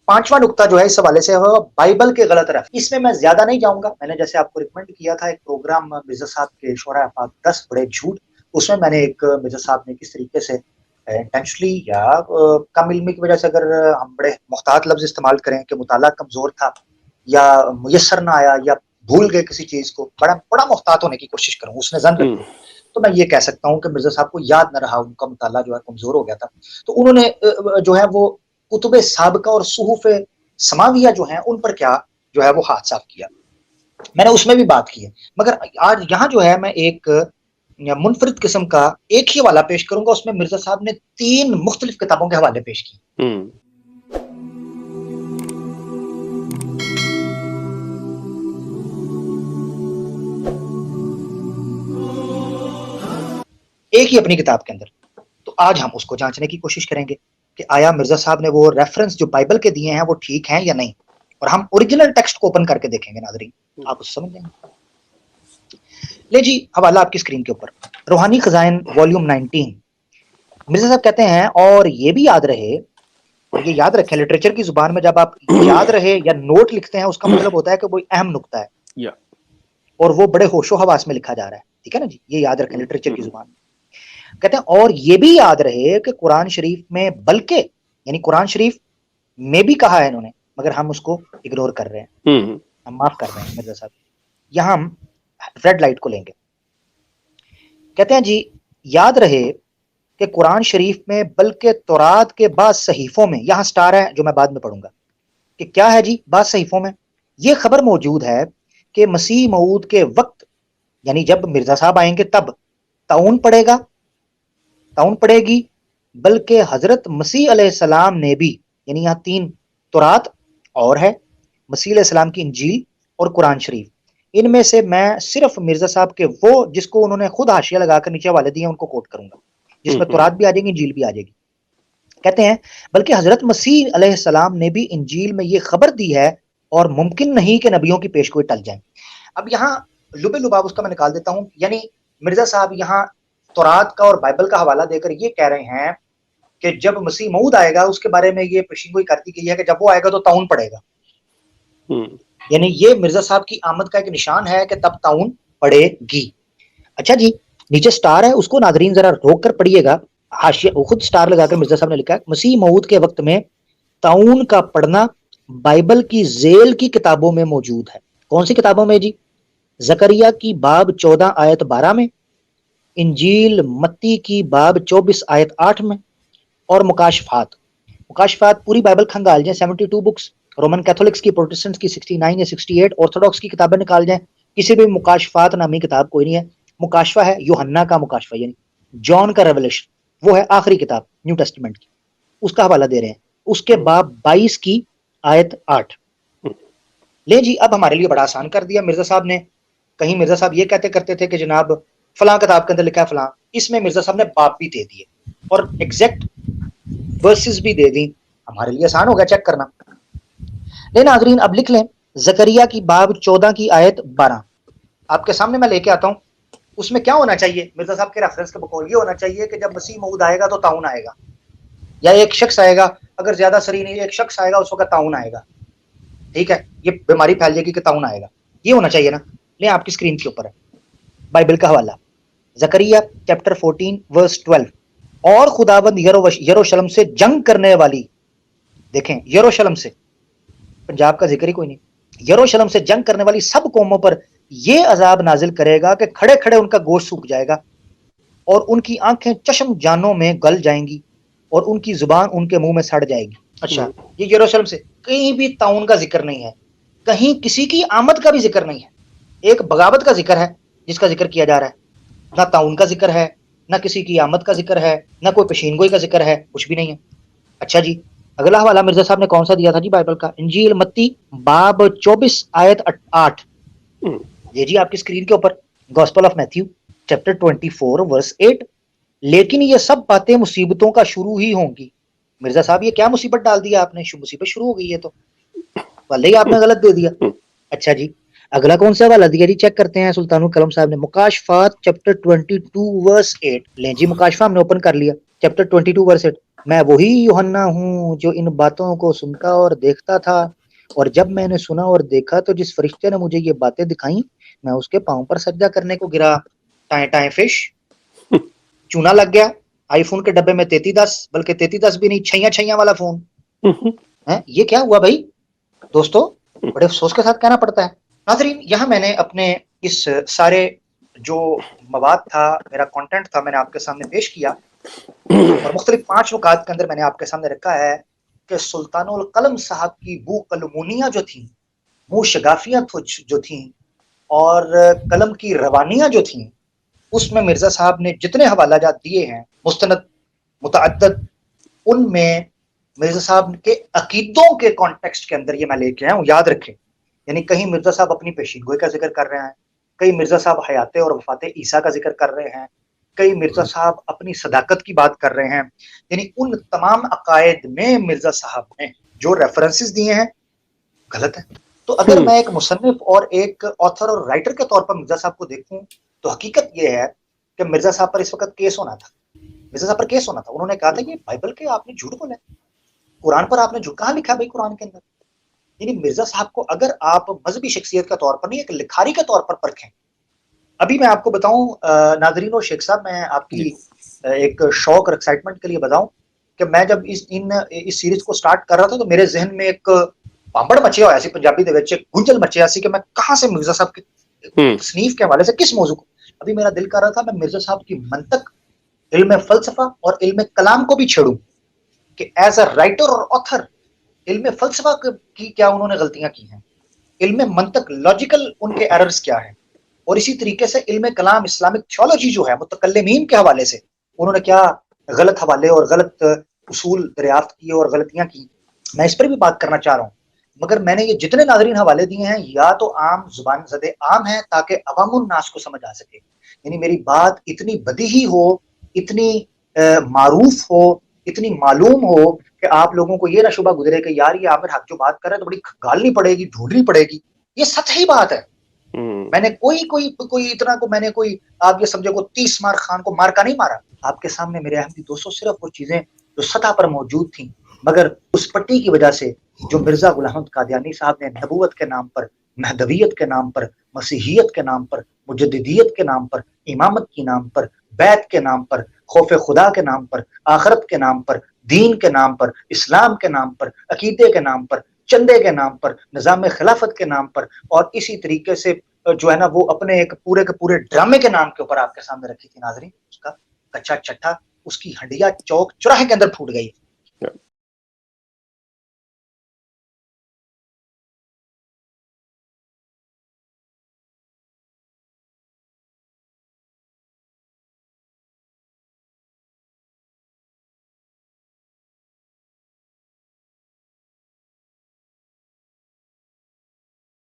پانچواں نقطہ جو ہے اس حوالے سے وہ بائبل کے غلط رفع. اس میں زیادہ نہیں جاؤں گا. میں نے جیسے آپ کو ریکمینڈ کیا تھا ایک پروگرام مرزا صاحب کے شعراء پاک 10 بڑے جھوٹ, اس میں نے ایک مرزا صاحب نے کس طریقے سے انٹینشنلی یا کم علمی کی وجہ سے اگر ہم بڑے محتاط لفظ استعمال کریں کہ مطالعہ کمزور تھا یا میسر نہ آیا یا بھول گئے کسی چیز کو, بڑا محتاط ہونے کی کوشش کروں اس نے زن رکھی, تو میں یہ کہہ سکتا ہوں کہ مرزا صاحب کو یاد نہ رہا, ان کا مطالعہ جو ہے کمزور ہو گیا تھا. تو انہوں نے جو ہے وہ کتب سابقہ اور صحف سماویہ جو ہیں ان پر کیا جو ہے وہ ہاتھ صاف کیا. میں نے اس میں بھی بات کی ہے, مگر آج یہاں جو ہے میں ایک منفرد قسم کا ایک ہی حوالہ پیش کروں گا. اس میں مرزا صاحب نے 3 مختلف کتابوں کے حوالے پیش کیے. ایک ہی اپنی کتاب کے اندر. تو آج ہم اس کو جانچنے کی کوشش کریں گے کہ آیا مرزا صاحب نے وہ ریفرنس جو بائبل کے دیے ہیں وہ ٹھیک ہیں یا نہیں, اور ہم اوریجنل ٹیکسٹ کو اوپن کر کے دیکھیں گے. ناظرین آپ اس سمجھ لیں گے. لے جی حوالہ آپ کی اسکرین کے اوپر, روحانی خزائن والیوم 19. مرزا صاحب کہتے ہیں اور یہ بھی یاد رہے, اور یہ یاد رکھیں لٹریچر کی زبان میں جب آپ یاد رہے یا نوٹ لکھتے ہیں اس کا مطلب ہوتا ہے کہ وہ اہم نقطہ ہے اور وہ بڑے ہوش و حواس میں لکھا جا رہا ہے. ٹھیک ہے نا جی, یہ یاد رکھیں لٹریچر کی زبان میں. کہتے ہیں اور یہ بھی یاد رہے کہ قرآن شریف میں, بلکہ یعنی قرآن شریف میں بھی کہا ہے انہوں نے, مگر ہم اس کو اگنور کر رہے ہیں, ہم معاف کر رہے ہیں مرزا صاحب. یہاں ہم ریڈ لائٹ کو لیں گے. کہتے ہیں جی یاد رہے کہ قرآن شریف میں بلکہ تورات کے بعض صحیفوں میں, یہاں سٹار ہے جو میں بعد میں پڑھوں گا, کہ کیا ہے جی بعض صحیفوں میں یہ خبر موجود ہے کہ مسیح موعود کے وقت, یعنی جب مرزا صاحب آئیں گے تب طاعون پڑے گی, بلکہ حضرت مسیح علیہ السلام نے بھی, یعنی یہاں 3 تورات اور ہے, مسیح علیہ السلام کی انجیل اور قرآن شریف. ان میں سے میں صرف مرزا صاحب کے وہ جس کو انہوں نے خود حاشیہ لگا کر نیچے حوالے دیے ہیں ان کو کوٹ کروں گا, جس میں تورات بھی آ جائے گی انجیل بھی آ جائے گی. کہتے ہیں بلکہ حضرت مسیح علیہ السلام نے بھی انجیل میں یہ خبر دی ہے اور ممکن نہیں کہ نبیوں کی پیشگوئی ٹل جائیں. اب یہاں لبے لباب اس کا میں نکال دیتا ہوں. یعنی مرزا صاحب یہاں تورات کا اور بائبل کا حوالہ دے کر یہ کہہ رہے ہیں کہ جب مسیح موعود آئے گا اس کے بارے میں یہ پیشگوئی کر دی گئی ہے کہ جب وہ آئے گا تو طاعون پڑے گا. یعنی یہ مرزا صاحب کی آمد کا ایک نشان ہے کہ تب طاعون پڑے گی. اچھا جی نیچے سٹار ہے, اس کو ناظرین ذرا روک کر پڑھیے گا. حاشیہ خود سٹار لگا کر مرزا صاحب نے لکھا ہے مسیح موعود کے وقت میں طاعون کا پڑھنا بائبل کی ذیل کی کتابوں میں موجود ہے. کون سی کتابوں میں جی؟ زکریا کی باب 14 آیت 12 میں, انجیل متی کی باب 24 آیت 8 میں, اور مکاشفات پوری بائبل کھنگال جائیں 72 بکس, رومن کیتھولکس کی, پروٹسٹنٹس کی 69 یا 68, آرتھوڈاکس کی کتابیں نکال جائیں, کسی بھی مکاشفات نامی کتاب کوئی نہیں ہے. مکاشفہ ہے یوحنا کا مکاشفہ, یعنی جان کا ریولیشن, وہ ہے آخری کتاب نیو ٹیسٹمنٹ کی, اس کا حوالہ دے رہے ہیں. اس کے باب 22 کی آیت 8. لے جی اب ہمارے لیے بڑا آسان کر دیا مرزا صاحب نے. کہیں مرزا صاحب یہ کہتے کرتے تھے کہ جناب فلاں کتاب کے اندر لکھا ہے فلاں, اس میں مرزا صاحب نے باب بھی دے دیے اور ایگزیکٹ ورسز بھی دے دیں. ہمارے لیے آسان ہو گیا چیک کرنا. لے ناظرین اب لکھ لیں زکریا کی باب 14 کی آیت 12 آپ کے سامنے میں لے کے آتا ہوں. اس میں کیا ہونا چاہیے مرزا صاحب کے ریفرنس کے بقول یہ ہونا چاہیے کہ جب مسیح موعود آئے گا تو طاعون آئے گا, یا ایک شخص آئے گا, اگر زیادہ سری نہیں ایک شخص آئے گا اس وقت طاعون آئے گا. ٹھیک ہے, یہ بیماری پھیل جائے گی کہ طاعون آئے گا, یہ ہونا چاہیے نا. لیں آپ کی اسکرین کے اوپر ہے بائبل کا حوالہ, زکریا چیپٹر 14 ورس 12, اور خداوند یروشلم سے جنگ کرنے والی, دیکھیں یروشلم سے, پنجاب کا ذکر ہی کوئی نہیں, یروشلم سے جنگ کرنے والی سب قوموں پر یہ عذاب نازل کرے گا کہ کھڑے کھڑے ان کا گوشت سوکھ جائے گا اور ان کی آنکھیں چشم جانوں میں گل جائیں گی اور ان کی زبان ان کے منہ میں سڑ جائے گی. اچھا یہ یروشلم سے, کہیں بھی طاعون کا ذکر نہیں ہے, کہیں کسی کی آمد کا بھی ذکر نہیں ہے. ایک بغاوت کا ذکر ہے جس کا ذکر کیا جا رہا ہے, نہ طاعون کا ذکر ہے, نہ کسی کی آمد کا ذکر ہے, نہ کوئی پیشین گوئی کا ذکر ہے, کچھ بھی نہیں ہے. اچھا جی اگلا حوالہ مرزا صاحب نے کون سا دیا تھا جی بائبل کا؟ انجیل متی باب 24 آیت 8. یہ جی آپ کی اسکرین کے اوپر, گاسپل آف میتھیو چیپٹر 24 ورس 8. لیکن یہ سب باتیں مصیبتوں کا شروع ہی ہوں گی. مرزا صاحب یہ کیا مصیبت ڈال دیا آپ نے؟ مصیبت شروع ہو گئی ہے تو واللہ ہی آپ نے غلط دے دیا. اچھا جی اگلا کون سا حوالہ دیا جی؟ چیک کرتے ہیں. سلطان القلم صاحب نے مکاشفات چیپٹر 22 ورس 8. لیں جی مکاشفہ ہم نے اوپن کر لیا, چیپٹر 22 ورس 8. میں وہی یوحنا ہوں جو ان باتوں کو سنتا اور دیکھتا تھا، اور جب میں نے سنا اور دیکھا تو جس فرشتے نے مجھے یہ باتیں دکھائیں میں اس کے پاؤں پر سجدہ کرنے کو گرا۔ ٹائیں ٹائیں فش، چونا لگ گیا آئی فون کے ڈبے میں 3310، بلکہ 3310 بھی نہیں، چھیاں چھیاں والا فون ہے۔ یہ کیا ہوا بھائی دوستو؟ بڑے افسوس کے ساتھ کہنا پڑتا ہے۔ ناظرین، یہاں میں نے اپنے اس سارے جو مواد تھا، میرا کنٹینٹ تھا، میں نے آپ کے سامنے پیش کیا، اور مختلف 5 نکات کے اندر میں نے آپ کے سامنے رکھا ہے کہ سلطان القلم صاحب کی بو قلمونیاں جو تھیں، منہ شگافیاں جو تھیں، اور قلم کی روانیاں جو تھیں، اس میں مرزا صاحب نے جتنے حوالہ جات دیے ہیں مستند متعدد، ان میں مرزا صاحب کے عقیدوں کے کانٹیکسٹ کے اندر یہ میں لے کے آیا ہوں، یاد رکھیں۔ یعنی کہیں مرزا صاحب اپنی پیشین گوئی کا ذکر کر رہے ہیں، کئی مرزا صاحب حیات اور وفات عیسیٰ کا ذکر کر رہے ہیں، کئی مرزا صاحب اپنی صداقت کی بات کر رہے ہیں۔ یعنی ان تمام عقائد میں مرزا صاحب نے جو ریفرنسز دیے ہیں غلط ہیں۔ تو اگر میں ایک مصنف اور ایک آتھر اور رائٹر کے طور پر مرزا صاحب کو دیکھوں تو حقیقت یہ ہے کہ مرزا صاحب پر اس وقت کیس ہونا تھا، مرزا صاحب پر کیس ہونا تھا۔ انہوں نے کہا تھا کہ بائبل کے آپ نے جھوٹ بولا ہے، قرآن پر آپ نے جھوٹ، کہاں لکھا ہے بھائی قرآن کے اندر؟ یعنی مرزا صاحب کو اگر آپ مذہبی شخصیت کے طور پر نہیں، ایک لکھاری کے طور پر پرکھیں۔ ابھی میں آپ کو بتاؤں ناظرین اور شیخ صاحب، میں آپ کی ایک شوق اور ایکسائٹمنٹ کے لیے بتاؤں کہ میں جب اس سیریز کو سٹارٹ کر رہا تھا تو میرے ذہن میں ایک پامبڑ مچیا ہوا سی، پنجابی دے وچ گنجل مچیا سی کہ میں کہاں سے مرزا صاحب کے تصنیف کے حوالے سے کس موضوع کو، ابھی میرا دل کر رہا تھا میں مرزا صاحب کی منطق، علم فلسفہ اور علم کلام کو بھی چھیڑوں کہ ایز اے رائٹر اور آتھر علم فلسفہ کی کیا انہوں نے غلطیاں کی ہیں، علم منطق لاجیکل ان کے ایررز کیا ہیں، اور اسی طریقے سے علم کلام اسلامک تھیولوجی جو ہے متکلمین کے حوالے سے انہوں نے کیا غلط حوالے اور غلط اصول دریافت کیے اور غلطیاں کی، میں اس پر بھی بات کرنا چاہ رہا ہوں۔ مگر میں نے یہ جتنے ناظرین حوالے دیے ہیں یا تو عام زبان زدے عام ہیں تاکہ عوام الناس کو سمجھ آ سکے، یعنی میری بات اتنی بدیہی ہو، اتنی معروف ہو، اتنی معلوم ہو کہ آپ لوگوں کو یہ نہ شبہ گزرے کہ یار یہ عامر حق جو بات کر رہے ہیں تو بڑی گالنی پڑے گی، ڈھونڈنی پڑے گی۔ یہ سطحی بات ہے۔ میں نے کوئی اتنا کو میں نے کوئی آپ یہ سمجھے کو 30 مار خان کو مار کا نہیں مارا۔ آپ کے سامنے میرے احمدی دوستوں صرف وہ چیزیں جو سطح پر موجود تھیں، مگر اس پٹی کی وجہ سے جو مرزا غلام احمد قادیانی صاحب نے نبوت کے نام پر، مہدویت کے نام پر، مسیحیت کے نام پر، مجددیت کے نام پر، امامت کے نام پر، بیت کے نام پر، خوف خدا کے نام پر، آخرت کے نام پر، دین کے نام پر، اسلام کے نام پر، عقیدے کے نام پر، چندے کے نام پر، نظام خلافت کے نام پر، اور اسی طریقے سے جو ہے نا وہ اپنے ایک پورے کے پورے ڈرامے کے نام کے اوپر آپ کے سامنے رکھی تھی ناظرین۔ اس کا کچا چٹھا، اس کی ہڈیاں چوک چوراہے کے اندر پھوٹ گئی۔